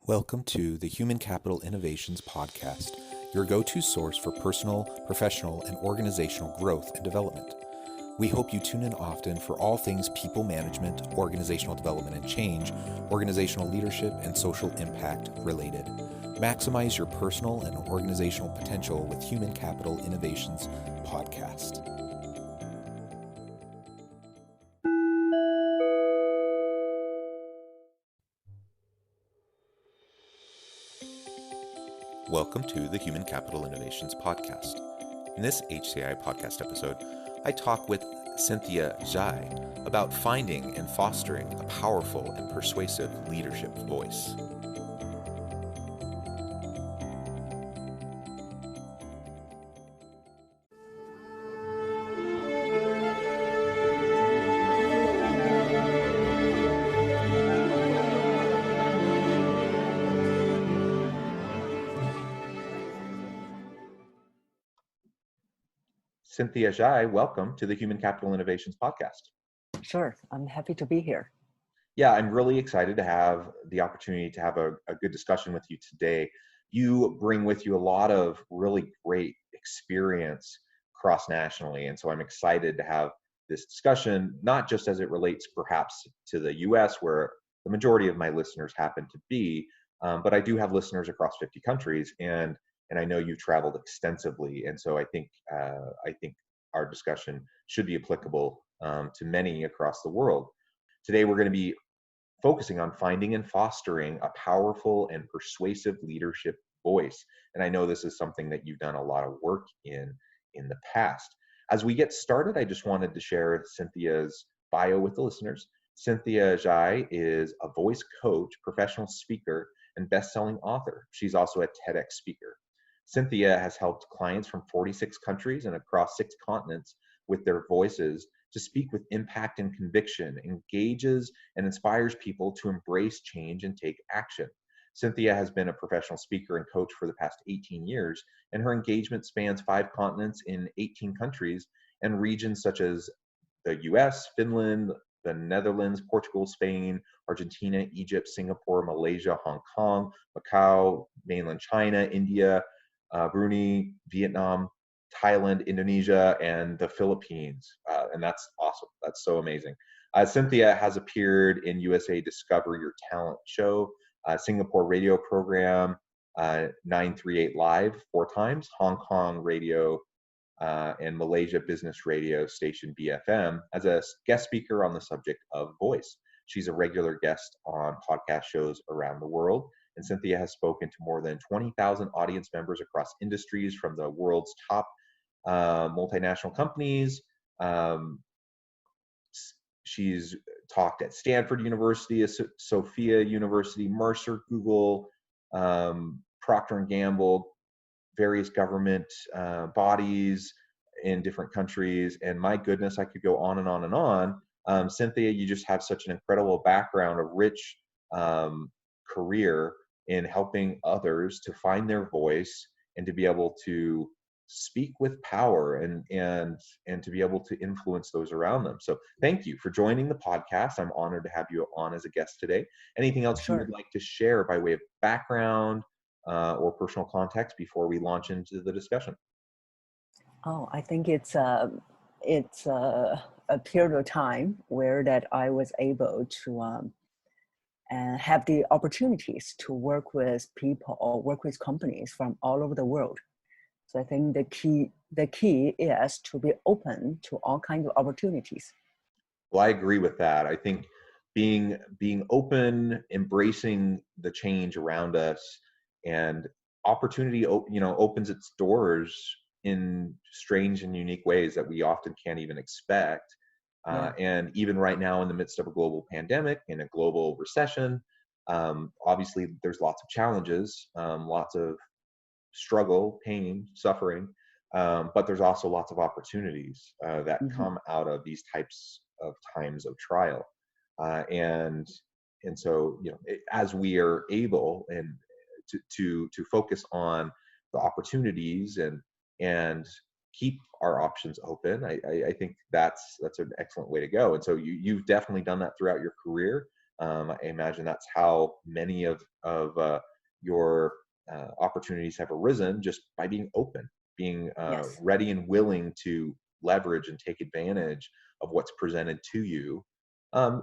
Welcome to the Human Capital Innovations Podcast, your go-to source for personal, professional, and organizational growth and development. We hope you tune in often for all things people management, organizational development and change, organizational leadership, and social impact related. Maximize your personal and organizational potential with Human Capital Innovations Podcast. Welcome to the Human Capital Innovations Podcast. In this HCI podcast episode, I talk with Cynthia Zhai about finding and fostering a powerful and persuasive leadership voice. Cynthia Zhai, welcome to the Human Capital Innovations Podcast. Sure, I'm happy to be here. Yeah, I'm really excited to have the opportunity to have a good discussion with you today. You bring with you a lot of really great experience cross-nationally, and so I'm excited to have this discussion, not just as it relates perhaps to the US, where the majority of my listeners happen to be, but I do have listeners across 50 countries, and I know you've traveled extensively, and so I think our discussion should be applicable to many across the world. Today, we're going to be focusing on finding and fostering a powerful and persuasive leadership voice, and I know this is something that you've done a lot of work in the past. As we get started, I just wanted to share Cynthia's bio with the listeners. Cynthia Zhai is a voice coach, professional speaker, and best-selling author. She's also a TEDx speaker. Cynthia has helped clients from 46 countries and across 6 continents with their voices to speak with impact and conviction, engages and inspires people to embrace change and take action. Cynthia has been a professional speaker and coach for the past 18 years, and her engagement spans 5 continents in 18 countries and regions such as the US, Finland, the Netherlands, Portugal, Spain, Argentina, Egypt, Singapore, Malaysia, Hong Kong, Macau, mainland China, India, Brunei, Vietnam, Thailand, Indonesia, and the Philippines. And that's awesome. That's so amazing. Cynthia has appeared in USA Discover Your Talent show, Singapore radio program, 938 Live 4 times, Hong Kong radio, and Malaysia business radio station BFM as a guest speaker on the subject of voice. She's a regular guest on podcast shows around the world. And Cynthia has spoken to more than 20,000 audience members across industries from the world's top multinational companies. She's talked at Stanford University, Sophia University, Mercer, Google, Procter & Gamble, various government bodies in different countries. And my goodness, I could go on and on and on. Cynthia, you just have such an incredible background, a rich career in helping others to find their voice and to be able to speak with power and to be able to influence those around them. So thank you for joining the podcast. I'm honored to have you on as a guest today. Anything else Sure. you would like to share by way of background or personal context before we launch into the discussion? Oh, I think it's a period of time where that I was able to and have the opportunities to work with people or work with companies from all over the world. So I think the key is to be open to all kinds of opportunities. Well, I agree with that. I think being open, embracing the change around us, and opportunity, opens its doors in strange and unique ways that we often can't even expect. And even right now, in the midst of a global pandemic, in a global recession, obviously there's lots of challenges, lots of struggle, pain, suffering, but there's also lots of opportunities that come out of these types of times of trial. And so, as we are able and to focus on the opportunities and keep our options open, I think that's an excellent way to go. And so you've definitely done that throughout your career. I imagine that's how many of your opportunities have arisen, just by being open, being Yes. ready and willing to leverage and take advantage of what's presented to you.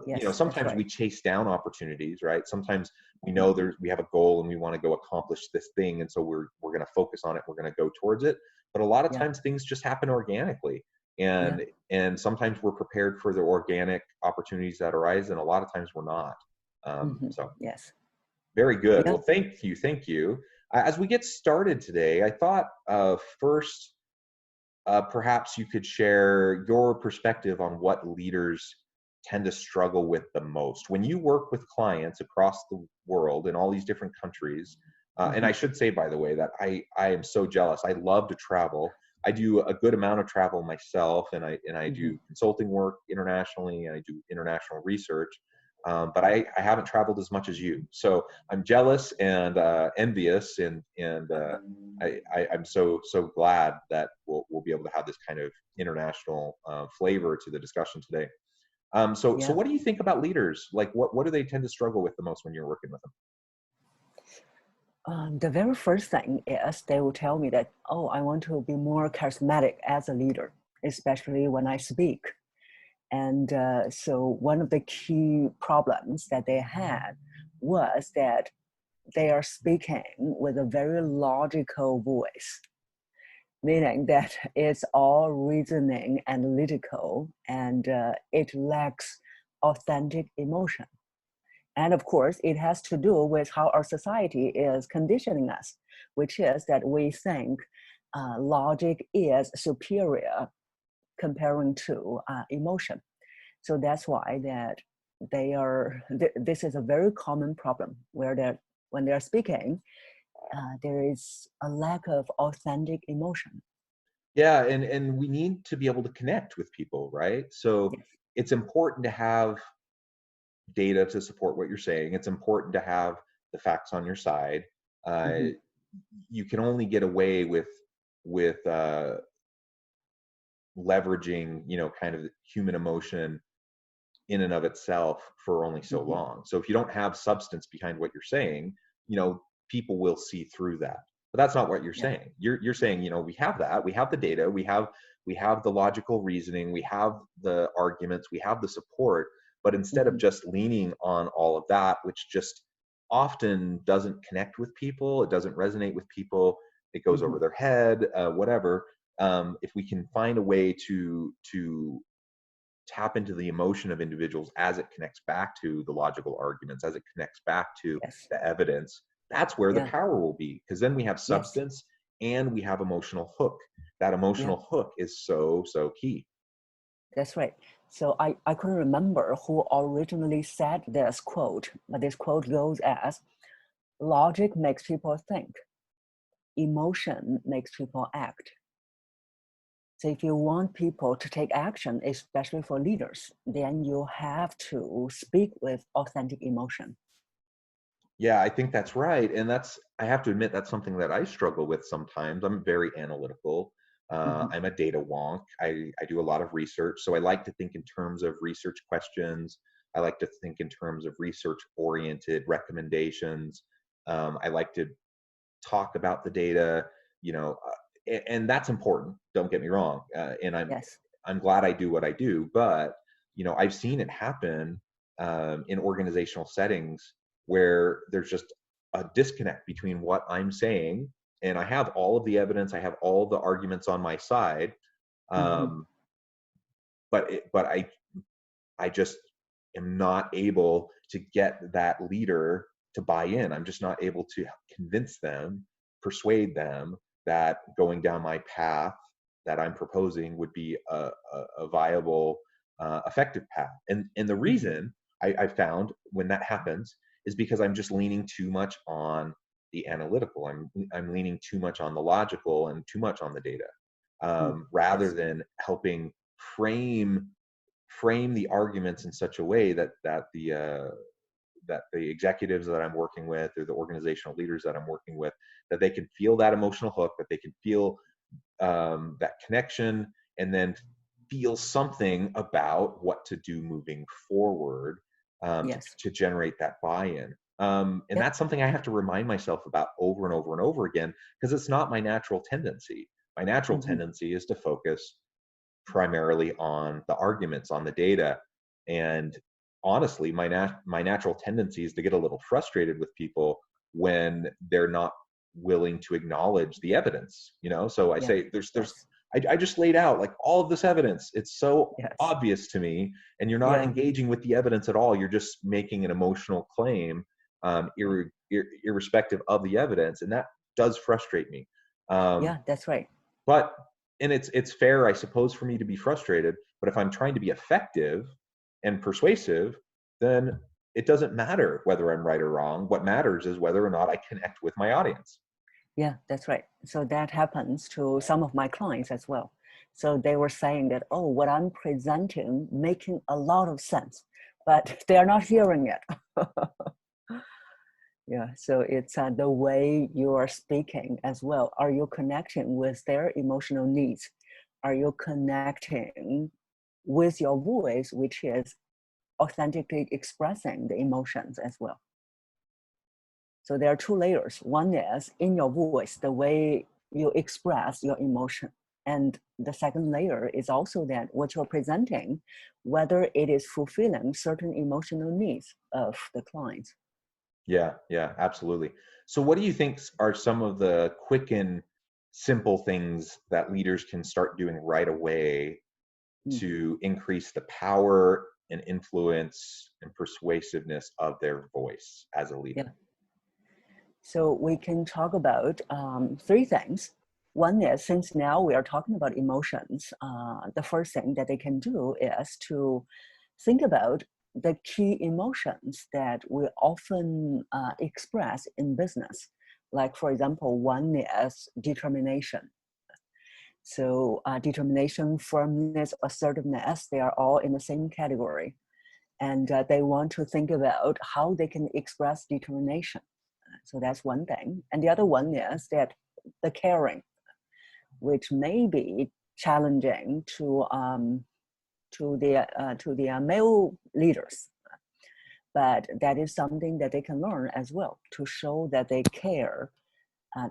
Yes, that's Sometimes right. we chase down opportunities, right? Sometimes we Mhm. know we have a goal and we want to go accomplish this thing, and so we're going to focus on it. We're going to go towards it. But a lot of Yeah. times things just happen organically, Yeah. and sometimes we're prepared for the organic opportunities that arise, and a lot of times we're not. So Yes. very good. Yeah. Well, thank you. As we get started today, I thought first perhaps you could share your perspective on what leaders tend to struggle with the most when you work with clients across the world in all these different countries. And I Hmm. should say, by the way, that I am so jealous. I love to travel. I do a good amount of travel myself, and I Hmm. do consulting work internationally, and I do international research. But I haven't traveled as much as you, so I'm jealous and envious, and I'm so glad that we'll be able to have this kind of international flavor to the discussion today. So Yeah. what do you think about leaders? Like, what do they tend to struggle with the most when you're working with them? The very first thing is they will tell me that, oh, I want to be more charismatic as a leader, especially when I speak. And so one of the key problems that they had was that they are speaking with a very logical voice, meaning that it's all reasoning, analytical, and it lacks authentic emotion. And of course, it has to do with how our society is conditioning us, which is that we think logic is superior comparing to emotion. So that's why that this is a very common problem where when they're speaking, there is a lack of authentic emotion. Yeah, and we need to be able to connect with people, right? So Yes. it's important to have data to support what you're saying. It's important to have the facts on your side. Uh, Mm-hmm. you can only get away with leveraging, kind of human emotion in and of itself for only so Mm-hmm. long. So if you don't have substance behind what you're saying, people will see through that. But that's not what you're Yeah. saying. You're saying, we have that, we have the data, we have the logical reasoning, we have the arguments, we have the support, but instead of Mm-hmm. just leaning on all of that, which just often doesn't connect with people, it doesn't resonate with people, it goes Mm-hmm. over their head, whatever. If we can find a way to tap into the emotion of individuals as it connects back to the logical arguments, as it connects back to Yes. the evidence, that's where the Yeah. power will be. Because then we have Yes. substance and we have emotional hook. That Yeah. emotional hook is so key. That's right. So I couldn't remember who originally said this quote, but this quote goes as logic makes people think, emotion makes people act. So if you want people to take action, especially for leaders, then you have to speak with authentic emotion. Yeah, I think that's right. And I have to admit, that's something that I struggle with sometimes. I'm very analytical. Hmm. I'm a data wonk. I do a lot of research. So I like to think in terms of research questions. I like to think in terms of research oriented recommendations. I like to talk about the data, and that's important. Don't get me wrong. And Yes. I'm glad I do what I do, but I've seen it happen in organizational settings where there's just a disconnect between what I'm saying, and I have all of the evidence, I have all the arguments on my side, Hmm. um, but I just am not able to get that leader to buy in. I'm just not able to convince them, persuade them that going down my path that I'm proposing would be a viable, effective path. And the Hmm. reason I found when that happens is because I'm just leaning too much on the analytical. I'm leaning too much on the logical and too much on the data, rather Yes. than helping frame the arguments in such a way that the executives that I'm working with, or the organizational leaders that I'm working with, that they can feel that emotional hook, that they can feel that connection, and then feel something about what to do moving forward. Yes. to generate that buy-in. And Yep. that's something I have to remind myself about over and over and over again, because it's not my natural tendency. My natural Hmm. tendency is to focus primarily on the arguments, on the data. And honestly, my natural tendency is to get a little frustrated with people when they're not willing to acknowledge the evidence. So I Yeah. say, Yes. I just laid out like all of this evidence. It's so Yes. obvious to me, and you're not Yeah. engaging with the evidence at all. You're just making an emotional claim, Yeah. irrespective of the evidence, and that does frustrate me. Um, Yeah. That's right. but and it's fair, I suppose, for me to be frustrated. But if I'm trying to be effective and persuasive, then it doesn't matter whether I'm right or wrong. What matters is whether or not I connect with my audience. Yeah, that's right. So that happens to some of my clients as well. So they were saying that, oh, what I'm presenting making a lot of sense, but they're not hearing it. Yeah, so it's the way you are speaking as well. Are you connecting with their emotional needs? Are you connecting with your voice, which is authentically expressing the emotions as well? So there are two layers. One is in your voice, the way you express your emotion. And the second layer is also that what you're presenting, whether it is fulfilling certain emotional needs of the client. Yeah, yeah, absolutely. So what do you think are some of the quick and simple things that leaders can start doing right away Mhm. to increase the power and influence and persuasiveness of their voice as a leader? Yeah. So we can talk about three things. One is, since now we are talking about emotions, the first thing that they can do is to think about the key emotions that we often express in business. Like, for example, one is determination. So determination, firmness, assertiveness, they are all in the same category. And they want to think about how they can express determination. So that's one thing. And the other one is that the caring, which may be challenging to the male leaders, but that is something that they can learn as well to show that they care.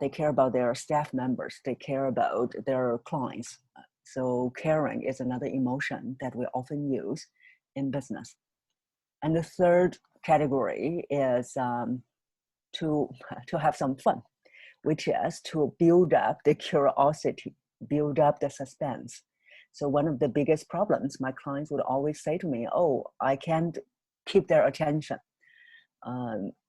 They care about their staff members. They care about their clients. So caring is another emotion that we often use in business. And the third category is to to have some fun, which is to build up the curiosity, build up the suspense. So one of the biggest problems my clients would always say to me, "Oh, I can't keep their attention."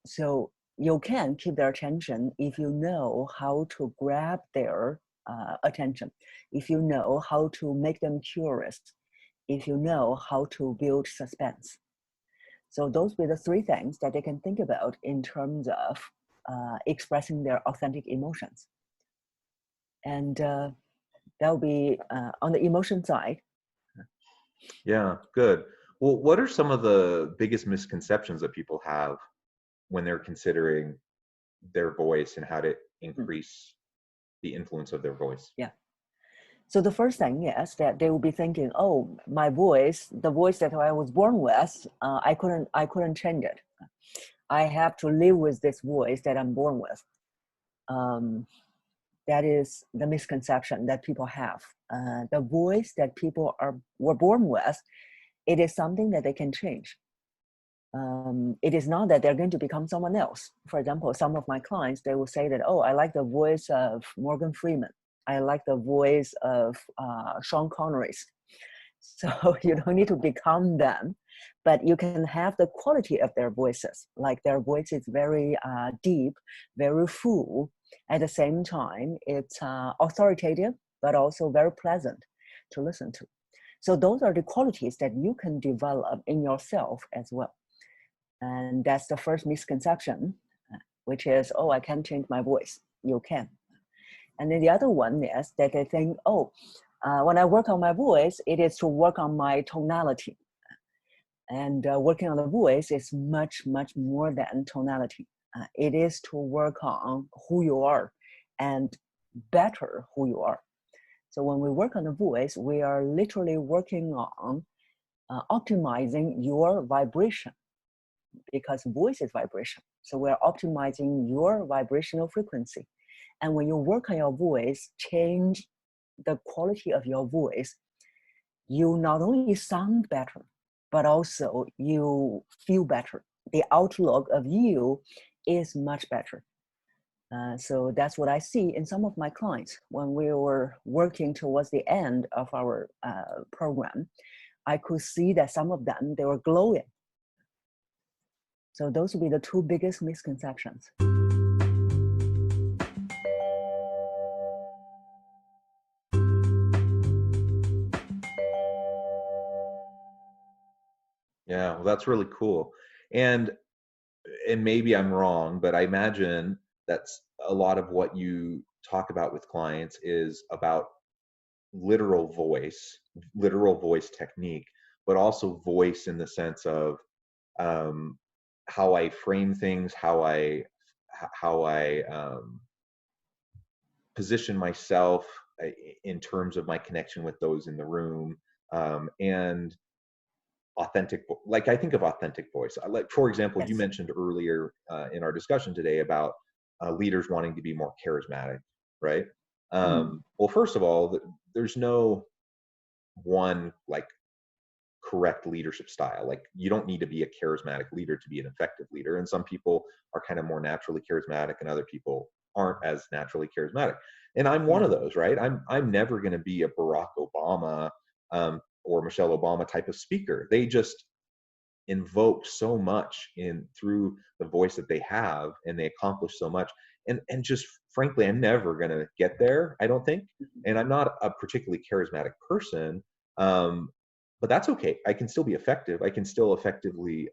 So you can keep their attention if you know how to grab their attention, if you know how to make them curious, if you know how to build suspense. So those were the three things that they can think about in terms of expressing their authentic emotions. And that'll be on the emotion side. Yeah, good. Well, what are some of the biggest misconceptions that people have when they're considering their voice and how to Mm, increase the influence of their voice? yeah. So the first thing is that they will be thinking, oh, my voice, the voice that I was born with, I couldn't change it. I have to live with this voice that I'm born with. Um, that is the misconception that people have. The voice that people were born with, it is something that they can change. It is not that they're going to become someone else. For example, some of my clients, they will say that, oh, I like the voice of Morgan Freeman. I like the voice of Sean Connery. So you don't need to become them, but you can have the quality of their voices. Like their voice is very deep, very full. At the same time, it's authoritative, but also very pleasant to listen to. So those are the qualities that you can develop in yourself as well. And that's the first misconception, which is, oh, I can't change my voice. You can. And then the other one is that they think, oh, when I work on my voice, it is to work on my tonality. And working on the voice is much, much more than tonality. It is to work on who you are and better who you are. So when we work on the voice, we are literally working on optimizing your vibration. because voice is vibration. So we're optimizing your vibrational frequency. And when you work on your voice, change the quality of your voice, you not only sound better, but also you feel better. The outlook of you is much better. So that's what I see in some of my clients. When we were working towards the end of our program, I could see that some of them, they were glowing. So those would be the two biggest misconceptions. Yeah, well, that's really cool. And maybe I'm wrong, but I imagine that's a lot of what you talk about with clients is about literal voice technique, but also voice in the sense of um, how I frame things, how I position myself in terms of my connection with those in the room, and like I think of authentic voice. Like, for example, you Yes. mentioned earlier in our discussion today about leaders wanting to be more charismatic, right? Well, first of all, there's no one like correct leadership style. Like, you don't need to be a charismatic leader to be an effective leader, and some people are kind of more naturally charismatic and other people aren't as naturally charismatic, and I'm one Yeah. of those, right? I'm never going to be a Barack Obama or Michelle Obama type of speaker. They just invoke so much in through the voice that they have, and they accomplish so much, and just frankly, I'm never going to get there, I don't think. And I'm not a particularly charismatic person, um, but that's okay. I can still be effective. I can still effectively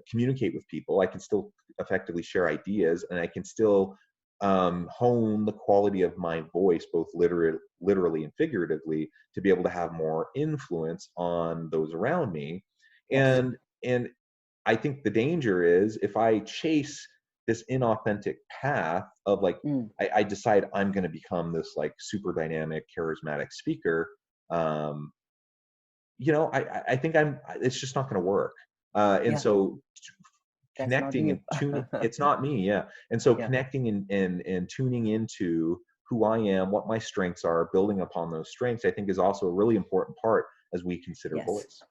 communicate with people. I can still effectively share ideas, and I can still hone the quality of my voice, both literally and figuratively, to be able to have more influence on those around me. Yes. And I think the danger is if I chase this inauthentic path of like, Mm. I decide I'm going to become this like super dynamic, charismatic speaker. Um, I think it's just not going to work. And Yeah. so That's not connecting and you. tuning, it's not me. Yeah. And so Yeah. connecting and tuning into who I am, what my strengths are, building upon those strengths, I think is also a really important part as we consider Yes. voice.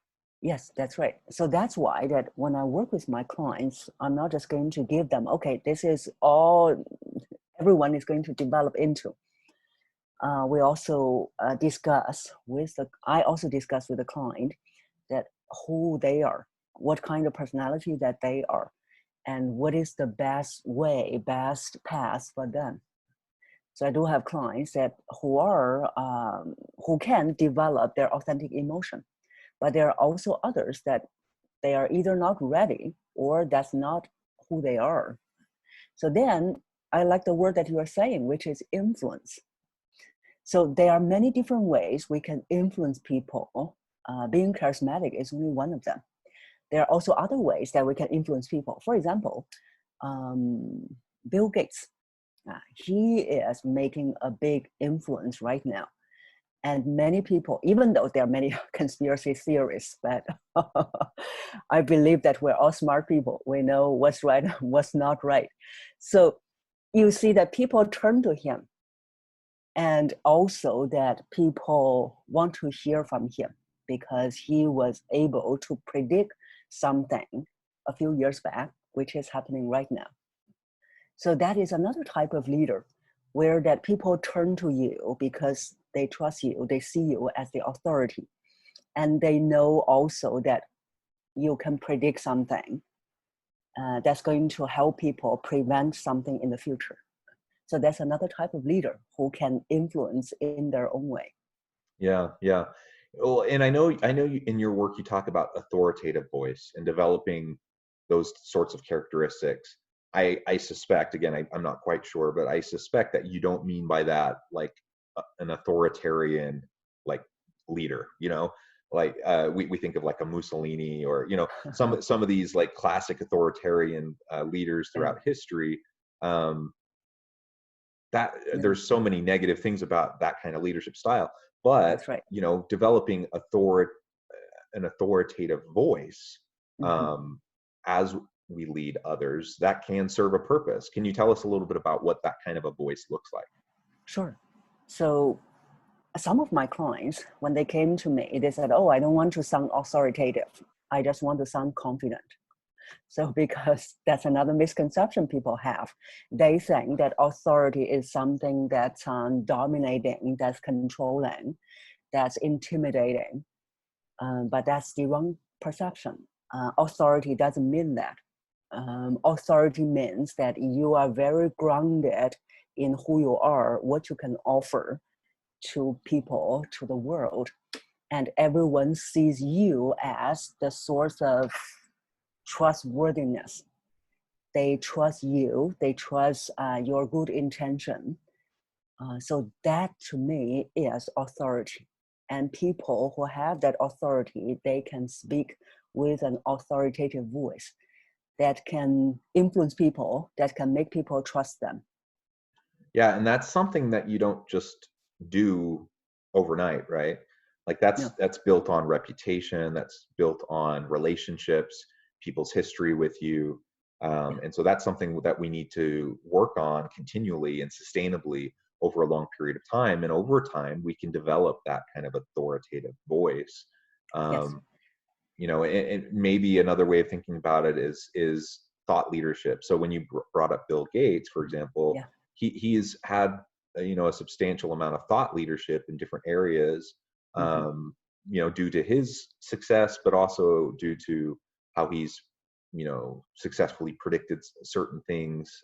Yes, that's right. So that's why that when I work with my clients, I'm not just going to give them, okay, this is all everyone is going to develop into. We also I also discuss with the client that who they are, what kind of personality that they are, and what is the best path for them. So I do have clients that who can develop their authentic emotion, but there are also others that they are either not ready or that's not who they are. So then I like the word that you are saying, which is influence. So there are many different ways we can influence people. Being charismatic is only one of them. There are also other ways that we can influence people. For example, um, Bill Gates, he is making a big influence right now. And many people, even though there are many conspiracy theories, but I believe that we're all smart people. We know what's right and what's not right. So you see that people turn to him, and also that people want to hear from him because he was able to predict something a few years back, which is happening right now. So that is another type of leader where that people turn to you because they trust you, they see you as the authority, and they know also that you can predict something that's going to help people prevent something in the future. So that's another type of leader who can influence in their own way. Yeah, yeah. Well, and I know in your work you talk about authoritative voice and developing those sorts of characteristics. I suspect, again, I'm not quite sure, but I suspect that you don't mean by that like an authoritarian like leader, like we think of like a Mussolini or some of these like classic authoritarian leaders Yeah, throughout history. Um, that yeah, there's so many negative things about that kind of leadership style, but that's right. developing an authoritative voice, Hmm. um, as we lead others, that can serve a purpose. Can you tell us a little bit about what that kind of a voice looks like? Sure. So some of my clients, when they came to me, they said, "Oh, I don't want to sound authoritative. I just want to sound confident." So because that's another misconception people have. They think that authority is something that's dominating, that's controlling, that's intimidating. But that's the wrong perception. Authority doesn't mean that. Authority means that you are very grounded in who you are, what you can offer to people, to the world, and everyone sees you as the source of trustworthiness. They trust you, they trust your good intention. So that to me is authority. And people who have that authority, they can speak with an authoritative voice that can influence people, that can make people trust them. Yeah, and that's something that you don't just do overnight, right? Like No, that's built on reputation, that's built on relationships, people's history with you. yeah, And so that's something that we need to work on continually and sustainably over a long period of time. And over time, we can develop that kind of authoritative voice. yes, Um, and maybe another way of thinking about it is thought leadership. So when you brought up Bill Gates, for example, yeah, he's had a substantial amount of thought leadership in different areas, hmm, due to his success, but also due to how he's successfully predicted certain things,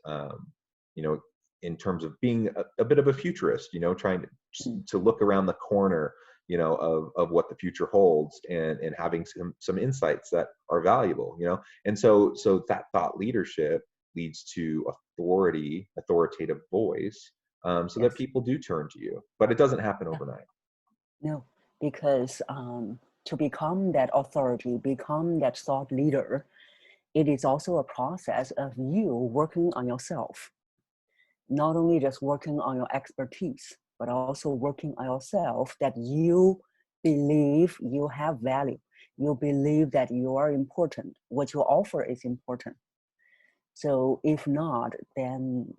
you know in terms of being a bit of a futurist, trying mm, to look around the corner, of what the future holds, and having some insights that are valuable, and so that thought leadership leads to authoritative voice, so that yes, people do turn to you, but it doesn't happen yeah, overnight. no, because to become that authority, become that thought leader, it is also a process of you working on yourself, not only just working on your expertise, but also working on yourself that you believe you have value. You believe that you are important. What you offer is important. So if not, then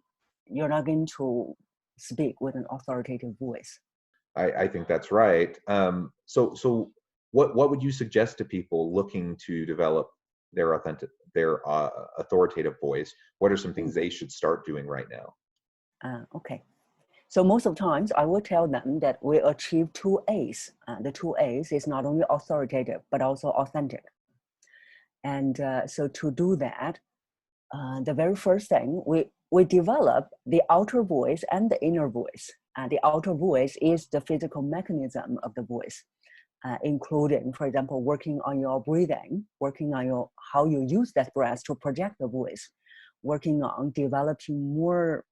you're not going to speak with an authoritative voice. I think that's right. So what would you suggest to people looking to develop their authoritative voice? What are some things Mm, they should start doing right now? okay. So most of the times I will tell them that we achieve two A's. The two A's is not only authoritative, but also authentic. And so to do that, the very first thing we develop the outer voice and the inner voice. The outer voice is the physical mechanism of the voice, including, for example, working on your breathing, working on your how you use that breath to project the voice, working on developing more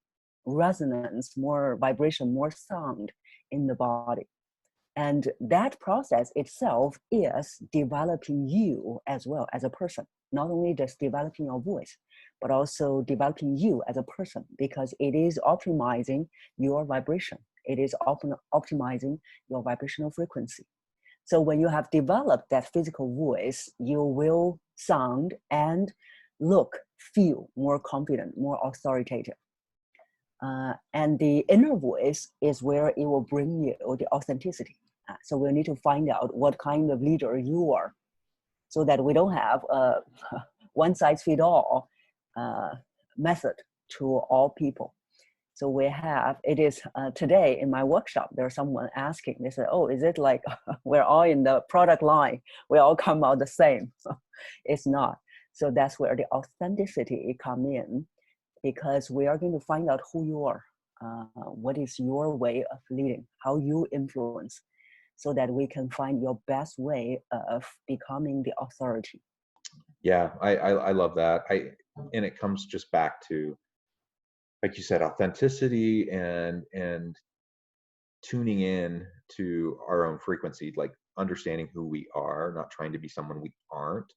resonance, more vibration, more sound in the body. And that process itself is developing you as well as a person, not only just developing your voice, but also developing you as a person, because it is optimizing your vibration. It is optimizing your vibrational frequency. So when you have developed that physical voice, you will sound and look, feel more confident, more authoritative. And the inner voice is where it will bring you the authenticity. So we need to find out what kind of leader you are, so that we don't have a one size fit all method to all people. So we have, it is today in my workshop, there's someone asking, they said, "Oh, is it like we're all in the product line, we all come out the same?" It's not. So that's where the authenticity come in, because we are going to find out who you are, what is your way of leading, how you influence, so that we can find your best way of becoming the authority. Yeah, I love that. And it comes just back to, like you said, authenticity and tuning in to our own frequency, like understanding who we are, not trying to be someone we aren't.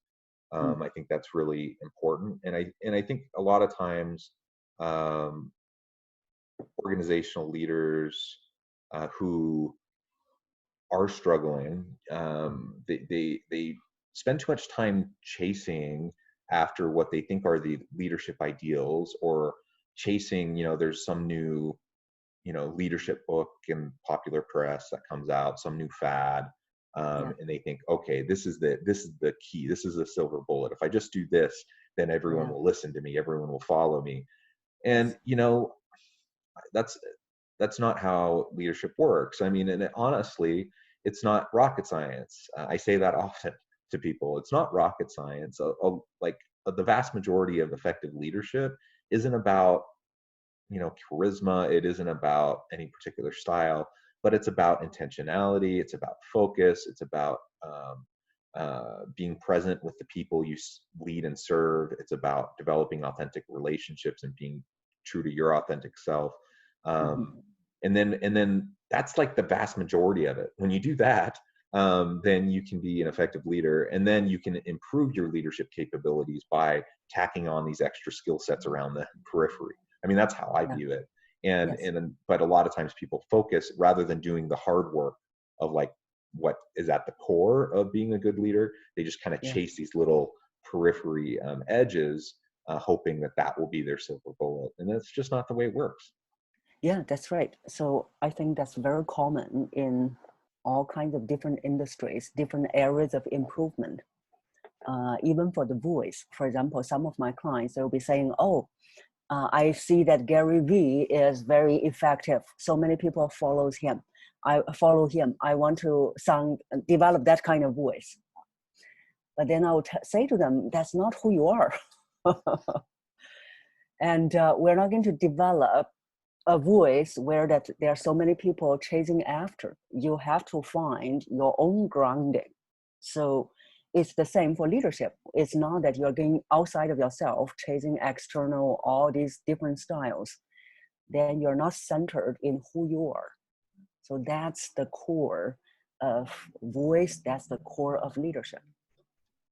Mm, I think that's really important, and I think a lot of times, um, organizational leaders who are struggling, they spend too much time chasing after what they think are the leadership ideals, or chasing, there's some new, leadership book in popular press that comes out, some new fad. Yeah. And they think, okay, this is the key. This is the silver bullet. If I just do this, then everyone Yeah. will listen to me. Everyone will follow me. And, Yes. that's that's not how leadership works. I mean, and honestly, it's not rocket science. I say that often to people. It's not rocket science. The vast majority of effective leadership isn't about, charisma. It isn't about any particular style, but it's about intentionality. It's about focus. It's about being present with the people you lead and serve. It's about developing authentic relationships and being true to your authentic self. Hmm. And then that's like the vast majority of it. When you do that, then you can be an effective leader, and then you can improve your leadership capabilities by tacking on these extra skill sets around the periphery. I mean, that's how I Yeah. view it. And Yes. but a lot of times people focus, rather than doing the hard work of like what is at the core of being a good leader, they just kind of Yeah. chase these little periphery edges, hoping that that will be their silver bullet, and that's just not the way it works. Yeah, that's right. So I think that's very common in all kinds of different industries, different areas of improvement. Even for the voice, for example, some of my clients, they'll be saying, oh, I see that Gary Vee is very effective. So many people follows him. I follow him. I want to develop that kind of voice. But then I would say to them, that's not who you are. And we're not going to develop a voice where that there are so many people chasing after. You have to find your own grounding. So it's the same for leadership. It's not that you're going outside of yourself, chasing external, all these different styles. Then you're not centered in who you are. So that's the core of voice. That's the core of leadership.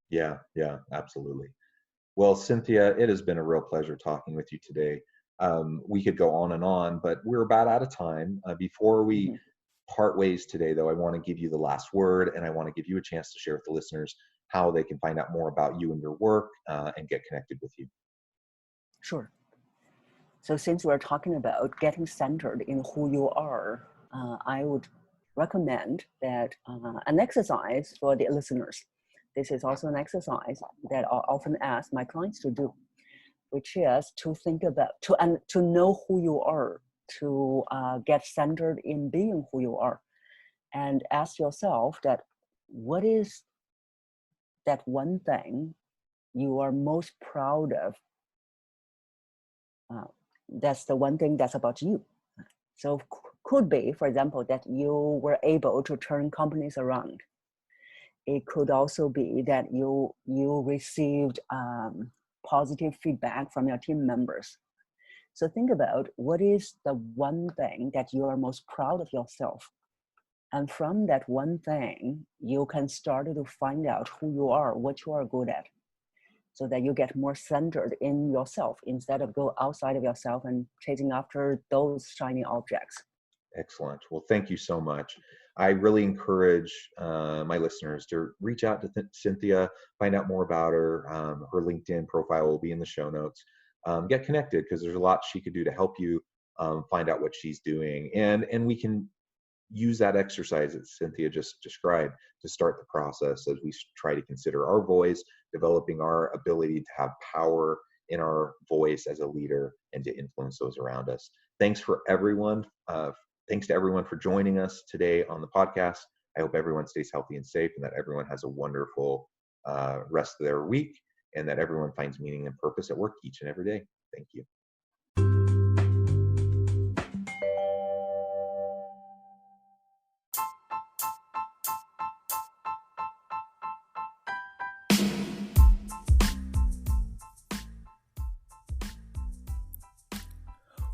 Yeah, absolutely. Well, Cynthia, it has been a real pleasure talking with you today. We could go on and on, but we're about out of time. Before we Mm-hmm. part ways today, though, I want to give you the last word, and I want to give you a chance to share with the listeners how they can find out more about you and your work, and get connected with you. Sure. So since we're talking about getting centered in who you are, I would recommend that an exercise for the listeners. This is also an exercise that I often ask my clients to do, which is to think about, to know who you are, to get centered in being who you are, and ask yourself that what is that one thing you are most proud of. Uh, that's the one thing that's about you. So could be, for example, that you were able to turn companies around. It could also be that you received positive feedback from your team members. So think about what is the one thing that you are most proud of yourself. And from that one thing, you can start to find out who you are, what you are good at, so that you get more centered in yourself instead of go outside of yourself and chasing after those shiny objects. Excellent. Well, thank you so much. I really encourage my listeners to reach out to Cynthia, find out more about her. Her LinkedIn profile will be in the show notes. Get connected, because there's a lot she could do to help you find out what she's doing, and we can use that exercise that Cynthia just described to start the process as we try to consider our voice, developing our ability to have power in our voice as a leader and to influence those around us. Thanks for everyone. Thanks to everyone for joining us today on the podcast. I hope everyone stays healthy and safe, and that everyone has a wonderful rest of their week, and that everyone finds meaning and purpose at work each and every day. Thank you.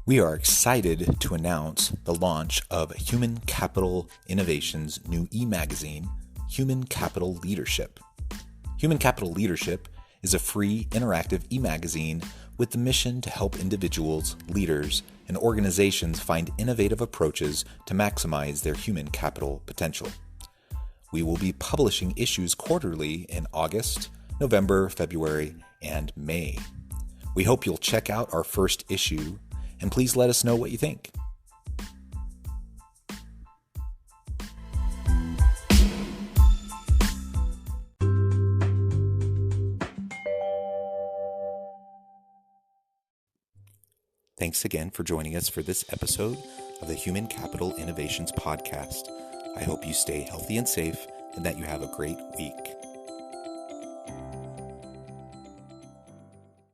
We are excited to announce the launch of Human Capital Innovation's new e-magazine, Human Capital Leadership. Human Capital Leadership is a free, interactive e-magazine with the mission to help individuals, leaders, and organizations find innovative approaches to maximize their human capital potential. We will be publishing issues quarterly in August, November, February, and May. We hope you'll check out our first issue, and please let us know what you think. Thanks again for joining us for this episode of the Human Capital Innovations Podcast. I hope you stay healthy and safe and that you have a great week.